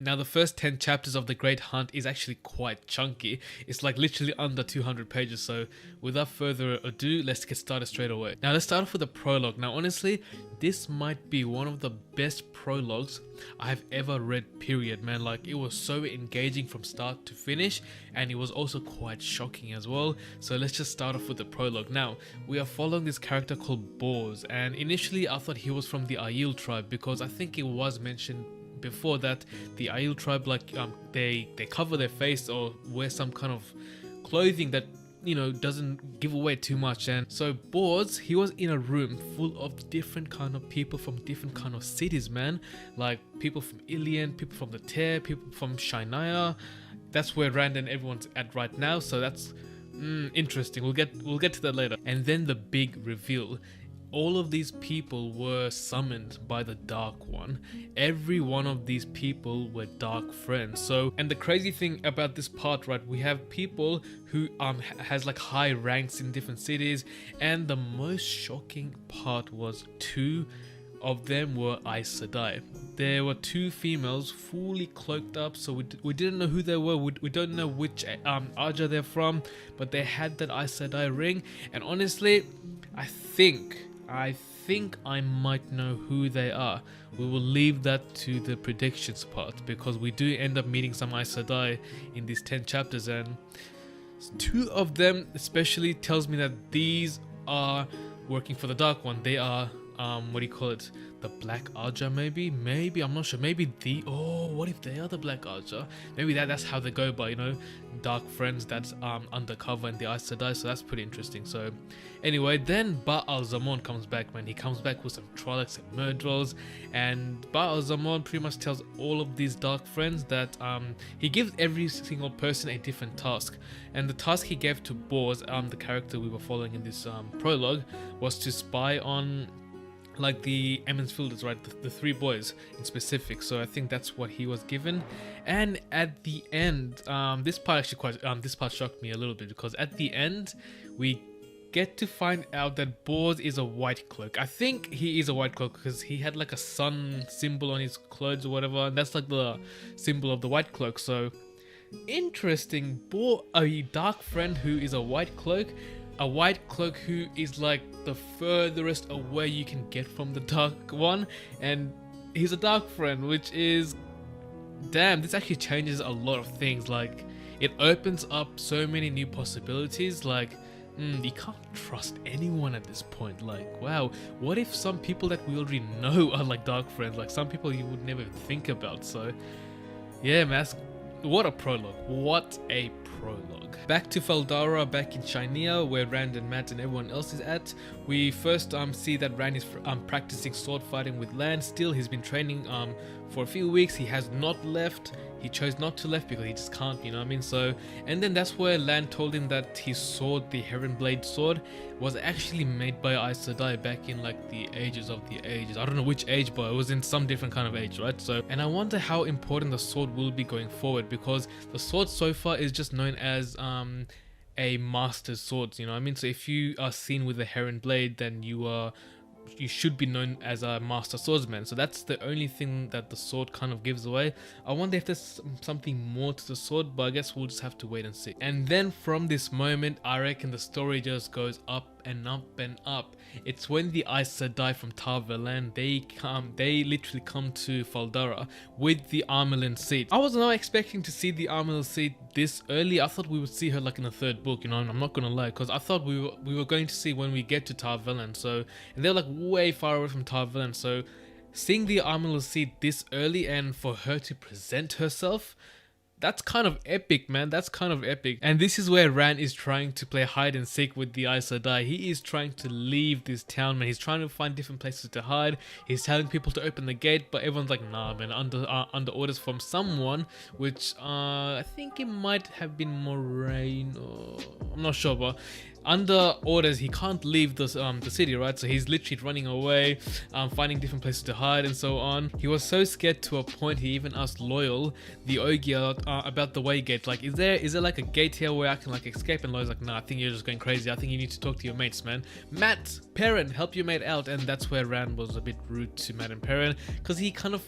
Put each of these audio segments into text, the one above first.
Now the first 10 chapters of The Great Hunt is actually quite chunky. It's like literally under 200 pages, so without further ado, let's get started straight away. Now let's start off with the prologue. Now honestly, this might be one of the best prologues I've ever read, period, man. Like, it was so engaging from start to finish, and it was also quite shocking as well. So let's just start off with the prologue. Now, we are following this character called Bors, and initially I thought he was from the Aiel tribe, because I think it was mentioned before that the Aiel tribe, like, they cover their face or wear some kind of clothing that, you know, doesn't give away too much. And so Bors, he was in a room full of different kind of people from different kind of cities, man. Like people from Ilion, people from the Tear, people from Shania. That's where Rand and everyone's at right now, so that's interesting. We'll get to that later. And then the big reveal. All of these people were summoned by the Dark One. Every one of these people were dark friends. So, and the crazy thing about this part, right, we have people who has like high ranks in different cities, and the most shocking part was two of them were Aes Sedai. There were two females fully cloaked up, so we didn't know who they were. We don't know which Aja they're from, but they had that Aes Sedai ring, and honestly, I think I might know who they are. We will leave that to the predictions part, because we do end up meeting some Aes Sedai in these 10 chapters, and two of them especially tells me that these are working for the Dark One. They are what do you call it, the Black Aja, maybe I'm not sure. Maybe what if they are the Black Aja? Maybe that's how they go by, you know, dark friends that's undercover in the Aes Sedai. So that's pretty interesting. So anyway, then Ba-Al-Zamon comes back, man. He comes back with some Trollocs and Myrddraals, and Ba-Al-Zamon pretty much tells all of these dark friends that he gives every single person a different task. And the task he gave to Bors, the character we were following in this prologue, was to spy on like the Emmons Fielders, right, the three boys in specific. So I think that's what he was given. And at the end, this part shocked me a little bit, because at the end we get to find out that Bors is a white cloak. I think he is a white cloak because he had like a sun symbol on his clothes or whatever, and that's like the symbol of the white cloak. So interesting. A dark friend who is a white cloak who is like the furthest away you can get from the Dark One, and he's a dark friend, which is, damn, this actually changes a lot of things. Like, it opens up so many new possibilities. Like, you can't trust anyone at this point. Like, wow, what if some people that we already know are like dark friends, like some people you would never think about? So yeah, man, what a prologue. What a prologue. Back to Faldara, back in Shania, where Rand and Matt and everyone else is at. We first see that Rand is practicing sword fighting with Lan. Still, he's been training for a few weeks. He has not left. He chose not to left because he just can't, you know what I mean? So, and then that's where Lan told him that his sword, the Heron Blade sword, was actually made by Aes Sedai back in like the ages of the ages. I don't know which age, but it was in some different kind of age, right? So, and I wonder how important the sword will be going forward, because the sword so far is just known as a master's sword, you know what I mean? So if you are seen with a Heron Blade, then you should be known as a master swordsman. So that's the only thing that the sword kind of gives away. I wonder if there's something more to the sword, but I guess we'll just have to wait and see. And then from this moment, I reckon the story just goes up and up and up. It's when the Aes Sedai from Tar Valon, they literally come to Faldara with the Amyrlin seat. I was not expecting to see the Amyrlin seat this early. I thought we would see her like in the third book, you know, and I'm not gonna lie, because I thought we were going to see when we get to Tar Valon. So, and they're like way far away from Tar Valon. So seeing the Amyrlin seat this early, and for her to present herself, that's kind of epic, man. That's kind of epic. And this is where Rand is trying to play hide and seek with the Aes Sedai. He is trying to leave this town, man. He's trying to find different places to hide. He's telling people to open the gate, but everyone's like, nah, man, under orders from someone, which I think it might have been Moraine, or I'm not sure, but under orders, he can't leave the city, right? So he's literally running away, finding different places to hide and so on. He was so scared to a point he even asked Loyal, the Ogier, about the way gate. Like, is there like a gate here where I can like escape? And Loyal's like, nah, I think you're just going crazy. I think you need to talk to your mates, man. Matt, Perrin, help your mate out. And that's where Rand was a bit rude to Matt and Perrin, because he kind of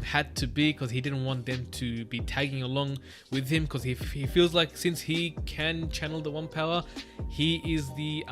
had to be, because he didn't want them to be tagging along with him, because he feels like since he can channel the one power, he is the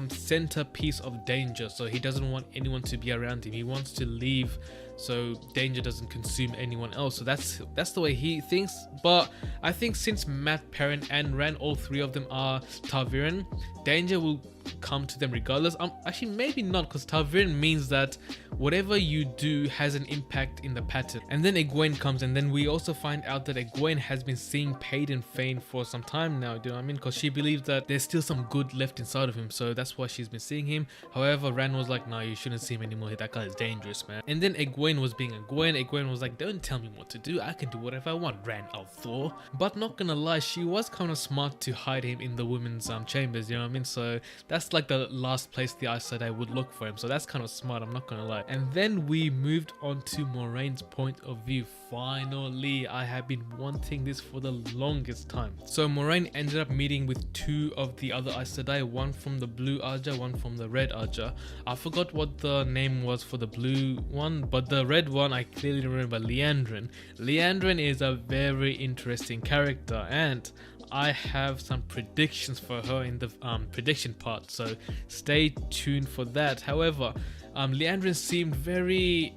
centerpiece of danger, so he doesn't want anyone to be around him. He wants to leave so danger doesn't consume anyone else. So that's the way he thinks. But I think since Matt, Perrin and Rand, all three of them are Targaryen, danger will come to them regardless. Actually maybe not, because Targaryen means that whatever you do has an impact in the pattern. And then Egwene comes, and then we also find out that Egwene has been seeing Paden Fane for some time now, do you know what I mean? Because she believes that there's still some good left inside of him, so that's why she's been seeing him. However, Rand was like, no, you shouldn't see him anymore, that guy is dangerous, man. And then Egwene was being Egwene was like, don't tell me what to do, I can do whatever I want, Rand Althor. But not gonna lie, she was kind of smart to hide him in the women's chambers, you know what I mean? So that's like the last place the Aes Sedai would look for him, so that's kind of smart, I'm not gonna lie. And then we moved on to Moraine's point of view. Finally, I have been wanting this for the longest time. So Moraine ended up meeting with two of the other Aes Sedai, one from the blue Archer, one from the red Archer. I forgot what the name was for the blue one, but the red one I clearly remember, Liandrin. Liandrin is a very interesting character, and I have some predictions for her in the prediction part, so stay tuned for that. However, Liandrin seemed very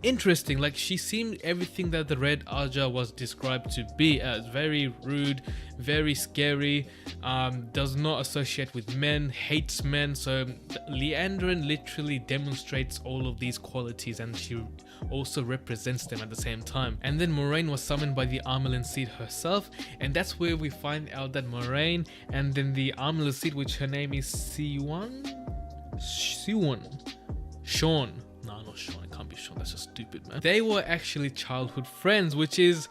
interesting. Like, she seemed everything that the red Archer was described to be as: very rude, very scary, does not associate with men, hates men. So Liandrin literally demonstrates all of these qualities, and she also represents them at the same time. And then Moraine was summoned by the Amyrlin seed herself, and that's where we find out that Moraine and then the Amyrlin seed, which her name is Sean. No, not Sean, it can't be Sean, that's just stupid, man. They were actually childhood friends, which is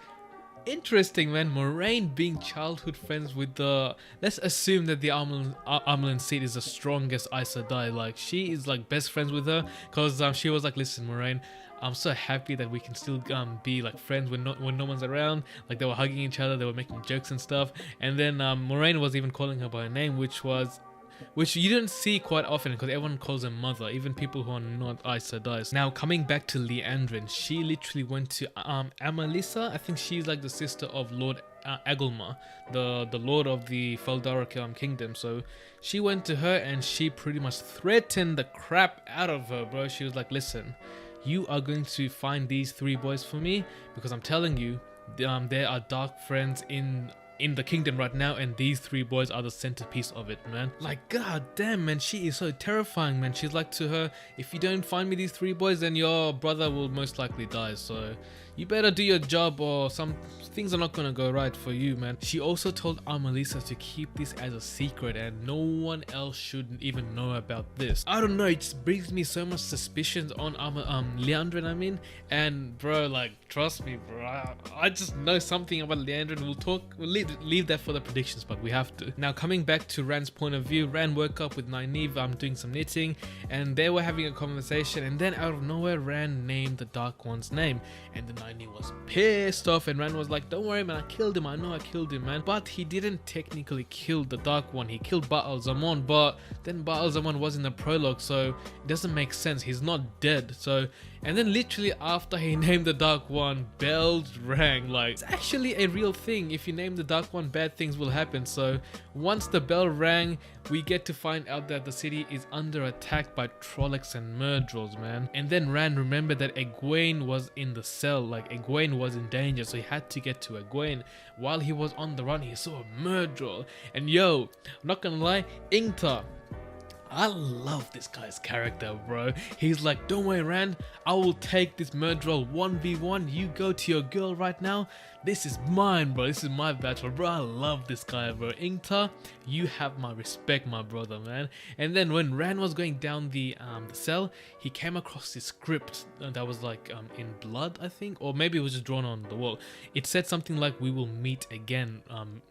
interesting, man. Moraine being childhood friends with the, let's assume that the Amyrlin seed is the strongest Aes Sedai. Like, she is like best friends with her, because she was like, listen Moraine, I'm so happy that we can still be like friends when no one's around. Like, they were hugging each other, they were making jokes and stuff. And then Moraine was even calling her by her name, which you don't see quite often, because everyone calls her mother, even people who are not Aes Sedai. Now, coming back to Liandrin, she literally went to Amalisa. I think she's like the sister of Lord Agelmar, the lord of the Feldara kingdom. So she went to her and she pretty much threatened the crap out of her, bro. She was like, listen, you are going to find these three boys for me, because I'm telling you, there are dark friends in the kingdom right now, and these three boys are the centerpiece of it, man. Like, god damn, man, she is so terrifying, man. She's like to her, if you don't find me these three boys, then your brother will most likely die, so you better do your job, or some things are not gonna go right for you, man. She also told Amalisa to keep this as a secret, and no one else should even know about this. I don't know, it just brings me so much suspicions on Liandrin, I mean. And bro, like, trust me, bro, I just know something about Liandrin. We'll leave that for the predictions, but we have to. Now, coming back to Rand's point of view, Rand woke up with Nynaeve doing some knitting, and they were having a conversation, and then out of nowhere, Rand named the Dark One's name, and then Nynaeve was pissed off, and Rand was like, don't worry, man, I killed him, I know I killed him, man. But he didn't technically kill the Dark One, he killed Baal Zaman, but then Baal Zaman was in the prologue, so it doesn't make sense, he's not dead. So, and then literally after he named the Dark One, bells rang. Like, it's actually a real thing. If you name the Dark One, bad things will happen. So once the bell rang, we get to find out that the city is under attack by Trollocs and Myrddraals, man. And then Rand remembered that Egwene was in the cell, like Egwene was in danger, so he had to get to Egwene. While he was on the run, he saw a Myrddraal, and yo, I'm not gonna lie, Ingtar, I love this guy's character, bro. He's like, don't worry, Rand, I will take this murderer 1v1. You go to your girl right now. This is mine, bro. This is my battle, bro. I love this guy, bro. Ingta, you have my respect, my brother, man. And then when Rand was going down the cell, he came across this script that was like in blood, I think, or maybe it was just drawn on the wall. It said something like, "We will meet again,"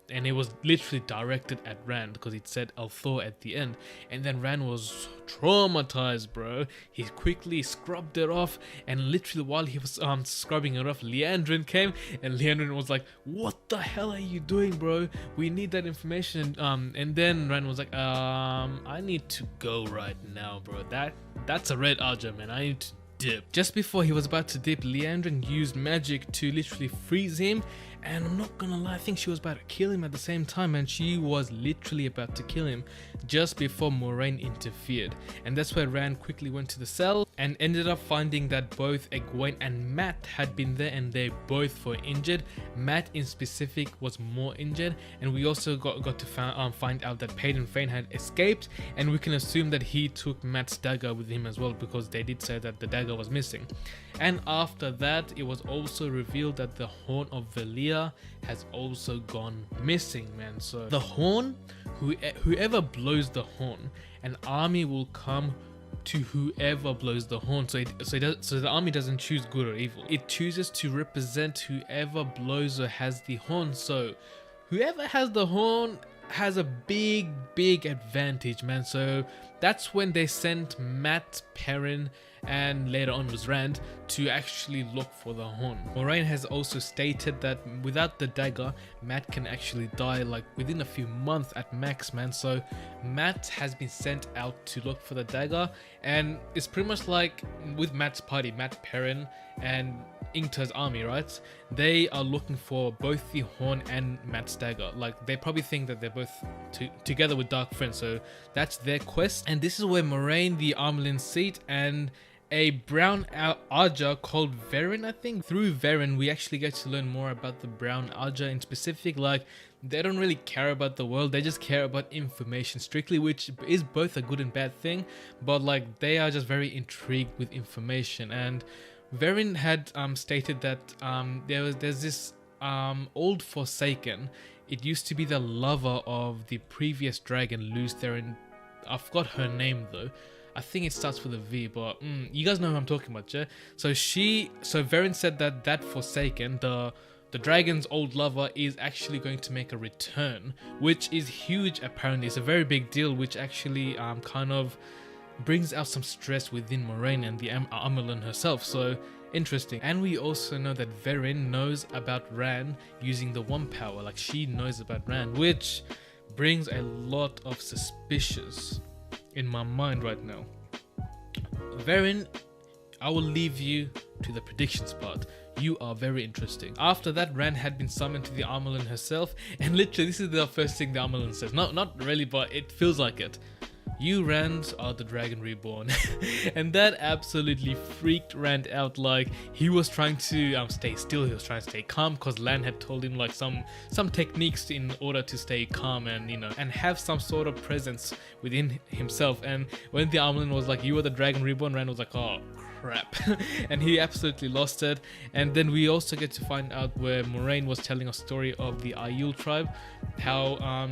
and it was literally directed at Rand because it said Althor at the end. And then Rand was traumatized, bro. He quickly scrubbed it off, and literally while he was scrubbing it off, Liandrin came, and Liandrin was like, "What the hell are you doing, bro? We need that information." And then Rand was like, "I need to go right now, bro. That's a red Aja, man. I need to dip." Just before he was about to dip, Liandrin used magic to literally freeze him. And I'm not gonna lie, I think she was about to kill him at the same time, and she was literally about to kill him just before Moraine interfered. And that's where Rand quickly went to the cell and ended up finding that both Egwene and Matt had been there, and they both were injured. Matt in specific was more injured, and we also got to find out that Paden Fane had escaped, and we can assume that he took Matt's dagger with him as well, because they did say that the dagger was missing. And after that, it was also revealed that the Horn of Valia has also gone missing, man. So the horn, whoever blows the horn, an army will come to whoever blows the horn. So the army doesn't choose good or evil. It chooses to represent whoever blows or has the horn. So whoever has the horn has a big advantage, man. So that's when they sent Matt, Perrin, and later on was Rand to actually look for the horn. Moraine has also stated that without the dagger, Matt can actually die like within a few months at max, man. So Matt has been sent out to look for the dagger, and it's pretty much like with Matt's party, Matt, Perrin, and Ingta's army, right? They are looking for both the horn and Matt's dagger. Like, they probably think that they're both together with darkfriend, so that's their quest. And this is where Moraine, the Amyrlin seat, and a brown Aja called Verin, I think. Through Verin, we actually get to learn more about the brown Aja in specific. Like, they don't really care about the world, they just care about information strictly, which is both a good and bad thing, but like, they are just very intrigued with information. And Verin had stated that there's this old Forsaken. It used to be the lover of the previous dragon, Luz Therin. I forgot her name though. I think it starts with a V, but you guys know who I'm talking about, yeah? So Verin said that Forsaken, the dragon's old lover, is actually going to make a return, which is huge apparently. It's a very big deal, which actually kind of brings out some stress within Moraine and the Amyrlin herself. So interesting. And we also know that Verin knows about Rand using the one power. Like, she knows about Rand, which brings a lot of suspicious in my mind right now. Verin, I will leave you to the predictions part. You are very interesting. After that, Rand had been summoned to the Amyrlin herself, and literally this is the first thing the Amyrlin says. Not really, but it feels like it. You, Rand, are the Dragon Reborn. And that absolutely freaked Rand out. Like, he was trying to stay still, he was trying to stay calm, because Lan had told him like some techniques in order to stay calm and, you know, and have some sort of presence within himself. And when the Amyrlin was like, you are the Dragon Reborn, Rand was like, oh crap. And he absolutely lost it. And then we also get to find out where Moraine was telling a story of the Aiel tribe, how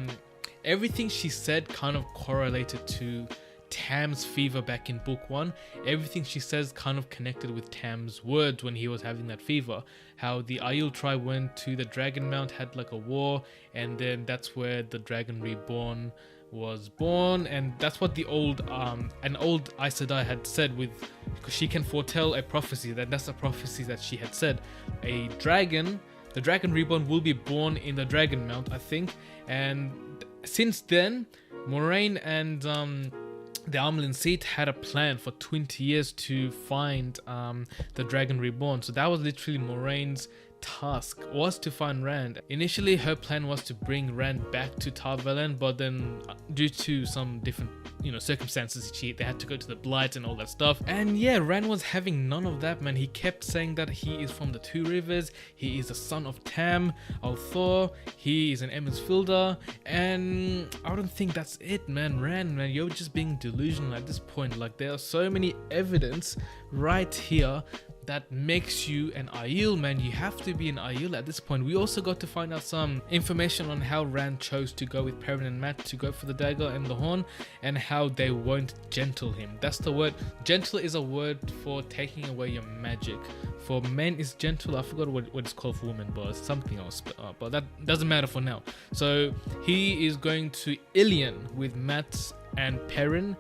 everything she said kind of correlated to Tam's fever back in book 1. Everything she says kind of connected with Tam's words when he was having that fever. How the Aiel tribe went to the Dragon Mount, had like a war, and then that's where the Dragon Reborn was born. And that's what the old Aes Sedai had said, with, because she can foretell a prophecy. That's a prophecy that she had said. The Dragon Reborn will be born in the Dragon Mount, I think. And since then, Moraine and the Amyrlin seat had a plan for 20 years to find the Dragon Reborn. So that was literally Moraine's task was to find Rand. Initially, her plan was to bring Rand back to Tar Valon, but then due to some different circumstances, they had to go to the Blight and all that stuff. And yeah, Rand was having none of that, man. He kept saying that he is from the Two Rivers, he is a son of Tam, Althor, he is an Emmersfielder, and I don't think that's it, man. Rand, man, you're just being delusional at this point. Like, there are so many evidence right here that makes you an Aiel, man. You have to be an Aiel at this point. We also got to find out some information on how Rand chose to go with Perrin and Mat to go for the dagger and the horn, and how they won't gentle him. That's the word. Gentle is a word for taking away your magic. For men is gentle. I forgot what it's called for women, but it's something else. But that doesn't matter for now. So he is going to Ilion with Mat and Perrin.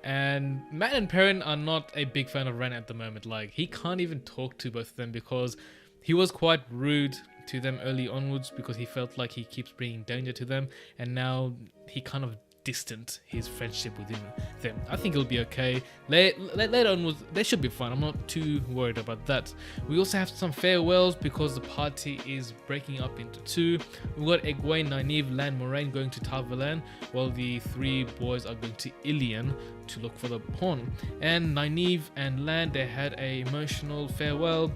And Mat and Perrin are not a big fan of Rand at the moment. Like, he can't even talk to both of them because he was quite rude to them early onwards, because he felt like he keeps bringing danger to them, and now he kind of distant his friendship within them. I think it'll be okay. Later onwards, they should be fine. I'm not too worried about that. We also have some farewells because the party is breaking up into two. We've got Egwene, Nynaeve, Lan, Moraine going to Tar Valon, while the three boys are going to Ilion to look for the pawn. And Nynaeve and Lan, they had a emotional farewell.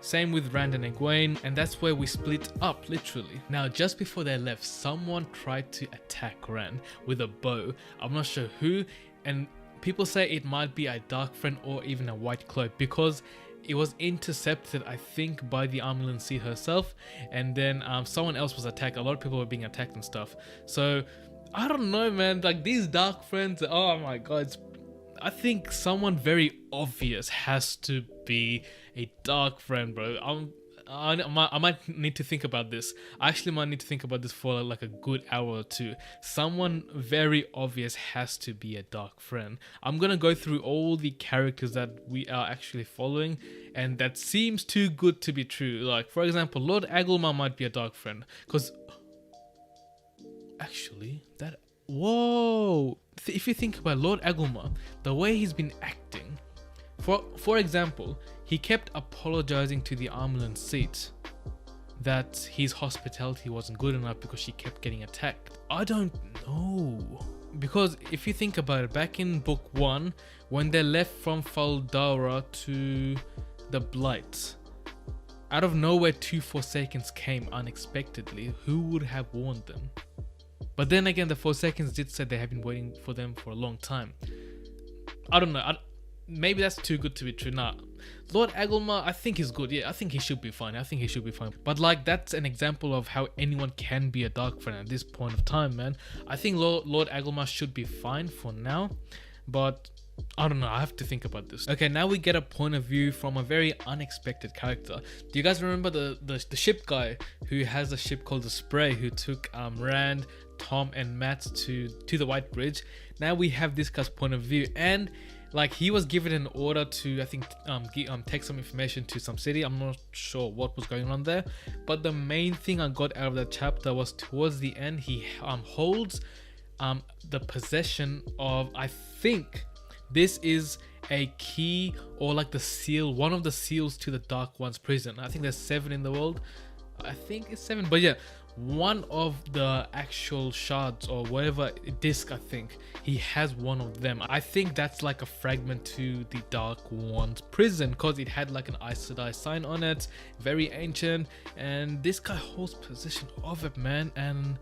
Same with Rand and Egwene, and that's where we split up, literally. Now, just before they left, someone tried to attack Rand with a bow. I'm not sure who, and people say it might be a darkfriend or even a white cloak, because it was intercepted, I think, by the Amyrlin Sea herself, and then someone else was attacked. A lot of people were being attacked and stuff. So, I don't know, man. Like, these dark friends, oh my god, I think someone very obvious has to be a dark friend, bro. I might need to think about this. I actually might need to think about this for like a good hour or two. Someone very obvious has to be a dark friend. I'm gonna go through all the characters that we are actually following, and that seems too good to be true. Like, for example, Lord Agelmar might be a dark friend, because actually that... Whoa! If you think about Lord Agelmar, the way he's been acting, for example, he kept apologizing to the Amyrlin seat that his hospitality wasn't good enough because she kept getting attacked. I don't know. Because if you think about it, back in book 1, when they left from Faldara to the Blight, out of nowhere 2 Forsakens came unexpectedly. Who would have warned them? But then again, the Forsakens did say they have been waiting for them for a long time. I don't know. Maybe that's too good to be true. Nah, Lord Agelmar, I think he's good. Yeah, I think he should be fine. But like, that's an example of how anyone can be a dark friend at this point of time, man. I think Lord Agelmar should be fine for now. But I don't know, I have to think about this. Okay, now we get a point of view from a very unexpected character. Do you guys remember the ship guy who has a ship called the Spray, who took Rand, Tom and Mat to the White Bridge? Now we have this guy's point of view, and like, he was given an order to, I think, take some information to some city. I'm not sure what was going on there, but the main thing I got out of that chapter was towards the end, he holds the possession of, I think this is a key, or like the seal, one of the seals to the Dark One's prison. I think there's 7 in the world. I think it's 7, but yeah, one of the actual shards or whatever disc, I think he has one of them. I think that's like a fragment to the Dark One's prison, because it had like an Aes Sedai sign on it, very ancient, and this guy holds possession of it, man. And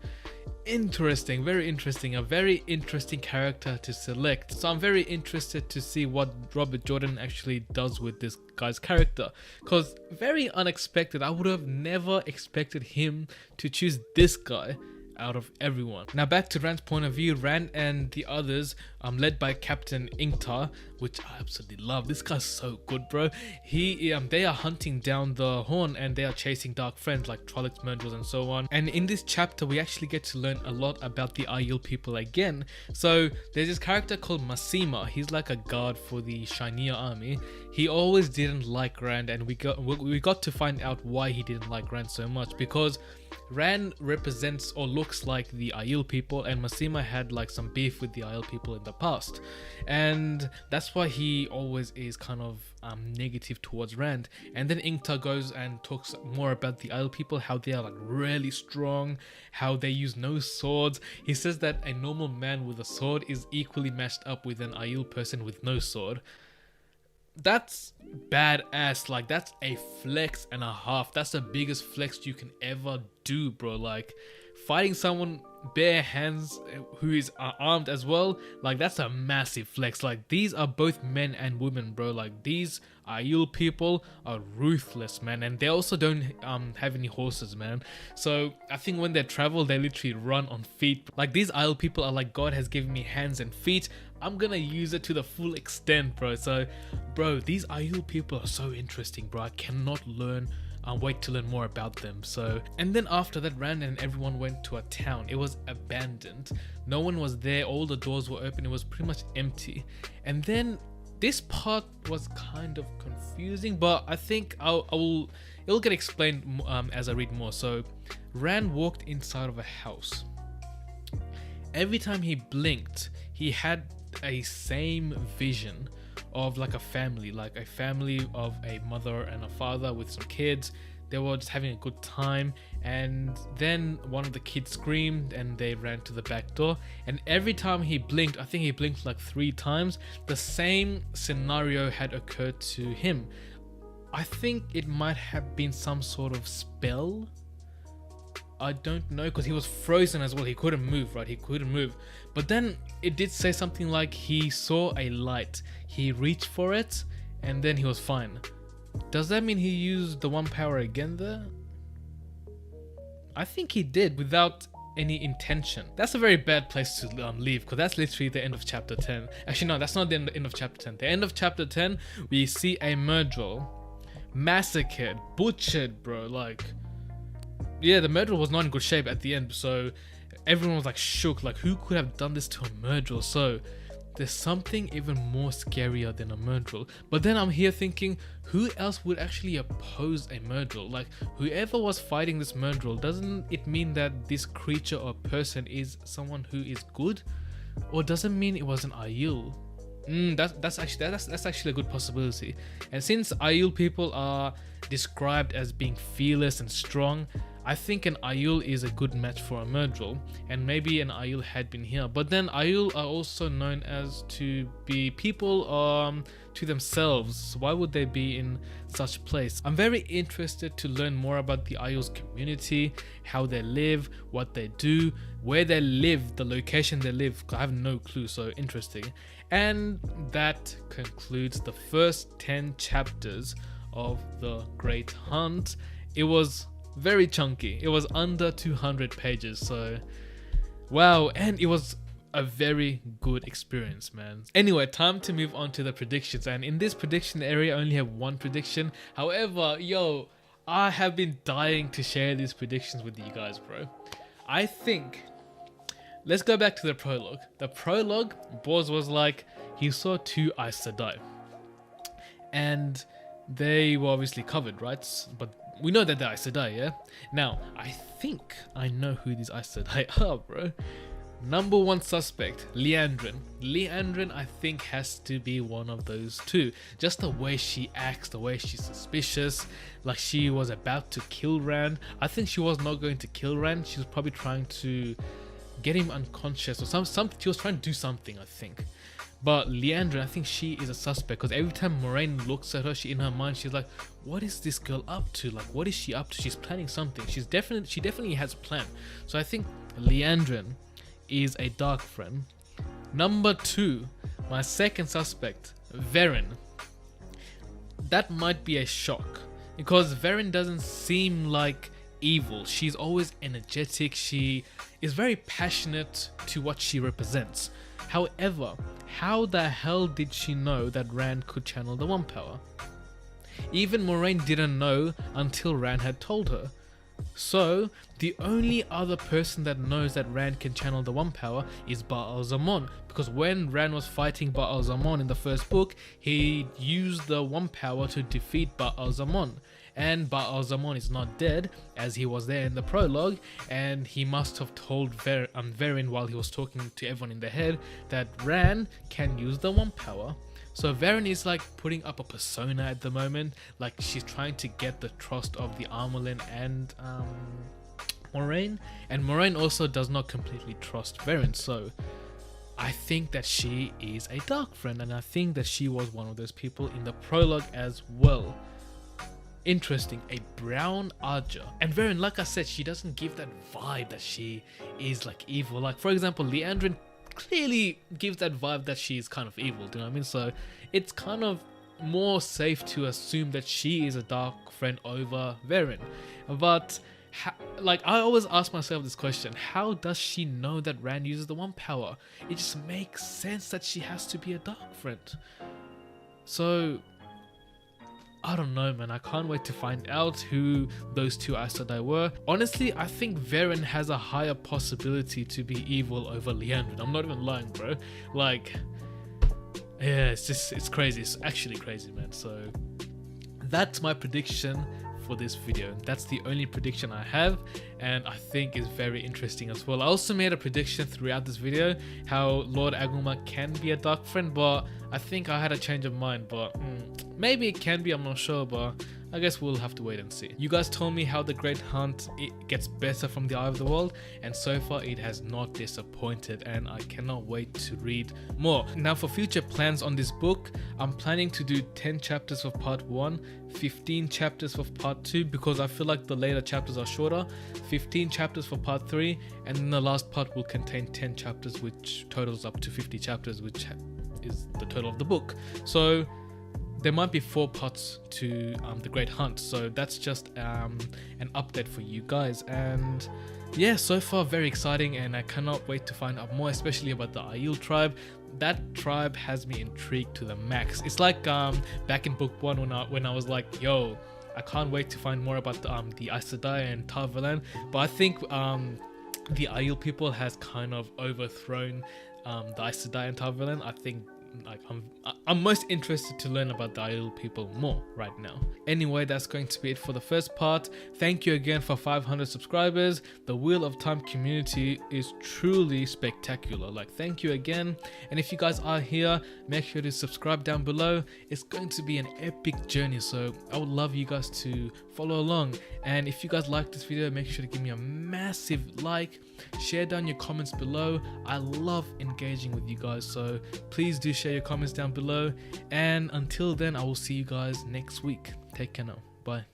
interesting, very interesting, a very interesting character to select. So I'm very interested to see what Robert Jordan actually does with this guy's character, because very unexpected. I would have never expected him to choose this guy out of everyone. Now back to Rand's point of view. Rand and the others, led by Captain Ingtar, which I absolutely love. This guy's so good, bro. They are hunting down the Horn, and they are chasing dark friends like Trollocs, Myrmidons, and so on. And in this chapter, we actually get to learn a lot about the Aiel people again. So there's this character called Masima. He's like a guard for the Shania army. He always didn't like Rand, and we got to find out why he didn't like Rand so much, because Rand represents or looks looks like the Aiel people, and Masema had like some beef with the Aiel people in the past, and that's why he always is kind of negative towards Rand. And then Ingtar goes and talks more about the Aiel people, how they are like really strong, how they use no swords. He says that a normal man with a sword is equally matched up with an Aiel person with no sword. That's badass. Like, that's a flex and a half. That's the biggest flex you can ever do, bro. Like, fighting someone bare hands who is armed as well, like, that's a massive flex. Like, these are both men and women, bro. Like, these Aiel people are ruthless, man, and they also don't have any horses, man. So I think when they travel, they literally run on feet. Like, these Aiel people are like, God has given me hands and feet, I'm gonna use it to the full extent, bro. So bro, these Aiel people are so interesting, bro. I cannot wait to learn more about them. So, and then after that, Rand and everyone went to a town. It was abandoned, no one was there, all the doors were open, it was pretty much empty. And then this part was kind of confusing, but I think it'll get explained as I read more. So Rand walked inside of a house. Every time he blinked, he had a same vision of like a family of a mother and a father with some kids. They were just having a good time, and then one of the kids screamed and they ran to the back door. And every time he blinked, I think he blinked like 3 times, the same scenario had occurred to him. I think it might have been some sort of spell, I don't know, because he was frozen as well. He couldn't move, right? He couldn't move. But then it did say something like he saw a light, he reached for it, and then he was fine. Does that mean he used the one power again there? I think he did without any intention. That's a very bad place to leave, because that's literally the end of chapter 10. Actually, no, that's not the end of chapter 10. The end of chapter 10, we see a Myrddraal massacred, butchered, bro. Like, yeah, the Myrddraal was not in good shape at the end, so everyone was like shook, like, who could have done this to a Myrddraal? So there's something even more scarier than a Myrddraal. But then I'm here thinking, who else would actually oppose a Myrddraal? Like, whoever was fighting this Myrddraal, doesn't it mean that this creature or person is someone who is good? Or does it mean it was an Aiel? That's actually a good possibility. And since Aiel people are described as being fearless and strong, I think an Aiel is a good match for a Myrddraal, and maybe an Aiel had been here. But then Aiel are also known as to be people to themselves, so why would they be in such a place? I'm very interested to learn more about the Aiel's community, how they live, what they do, where they live, the location they live. I have no clue, so interesting. And that concludes the first 10 chapters of The Great Hunt. It was very chunky. It was under 200 pages, so wow, and it was a very good experience, man. Anyway, time to move on to the predictions, and in this prediction area I only have one prediction. However, yo, I have been dying to share these predictions with you guys, bro. I think, let's go back to the prologue. The prologue, Bors was like, he saw 2 Aes Sedai, and they were obviously covered, right? But we know that they're Aes Sedai, yeah? Now, I think I know who these Aes Sedai are, bro. Number 1 suspect, Liandrin. Liandrin, I think, has to be one of those 2. Just the way she acts, the way she's suspicious, like she was about to kill Rand. I think she was not going to kill Rand. She was probably trying to get him unconscious or something. She was trying to do something, I think. But Liandrin, I think she is a suspect, because every time Moraine looks at her, in her mind, she's like, what is this girl up to? Like, what is she up to? She's planning something. She definitely has a plan. So I think Liandrin is a darkfriend. Number 2, my second suspect, Verin. That might be a shock, because Verin doesn't seem like evil. She's always energetic. She is very passionate to what she represents. However, how the hell did she know that Rand could channel the One Power? Even Moraine didn't know until Rand had told her. So, the only other person that knows that Rand can channel the One Power is Baal-Zamon, because when Rand was fighting Baal-Zamon in the first book, he used the One Power to defeat Baal-Zamon. and Ba-Alzamon is not dead, as he was there in the prologue, and he must have told Verin while he was talking to everyone in the head that Ran can use the One Power. So Verin is like putting up a persona at the moment, like she's trying to get the trust of the Amyrlin and Moraine, and Moraine also does not completely trust Verin. So I think that she is a darkfriend, and I think that she was one of those people in the prologue as well. Interesting, a brown Archer. And Verin, like I said, she doesn't give that vibe that she is like evil. Like for example, Liandrin clearly gives that vibe that she is kind of evil, do you know what I mean? So it's kind of more safe to assume that she is a darkfriend over Verin. But like I always ask myself this question, how does she know that Rand uses the One Power? It just makes sense that she has to be a darkfriend. So I don't know, man. I can't wait to find out who those two Aes Sedai were. Honestly, I think Verin has a higher possibility to be evil over Liandrin. I'm not even lying, bro. Like, yeah, it's crazy. It's actually crazy, man. So that's my prediction for this video. That's the only prediction I have, and I think is very interesting as well. I also made a prediction throughout this video how Lord Agumar can be a darkfriend, but I think I had a change of mind. But maybe it can be, I'm not sure, but I guess we'll have to wait and see. You guys told me how the Great Hunt, it gets better from the Eye of the World, and so far it has not disappointed, and I cannot wait to read more. Now for future plans on this book, I'm planning to do 10 chapters for part 1, 15 chapters for part 2, because I feel like the later chapters are shorter, 15 chapters for part 3, and then the last part will contain 10 chapters, which totals up to 50 chapters, which is the total of the book. So there might be 4 parts to the Great Hunt, so that's just an update for you guys. And yeah, so far very exciting, and I cannot wait to find out more, especially about the Aiel tribe. That tribe has me intrigued to the max. It's like back in book 1 when I was like, yo, I can't wait to find more about the Aes Sedai and Tar Valon. But I think the Aiel people has kind of overthrown the Aes Sedai and Tar Valon. I think like I'm most interested to learn about the Aiel people more right now. Anyway, that's going to be it for the first part. Thank you again for 500 subscribers. The Wheel of Time community is truly spectacular. Like, thank you again. And if you guys are here, make sure to subscribe down below. It's going to be an epic journey, so I would love you guys to follow along. And if you guys like this video, make sure to give me a massive like, share down your comments below. I love engaging with you guys, so please do share your comments down below. And until then, I will see you guys next week. Take care now. Bye.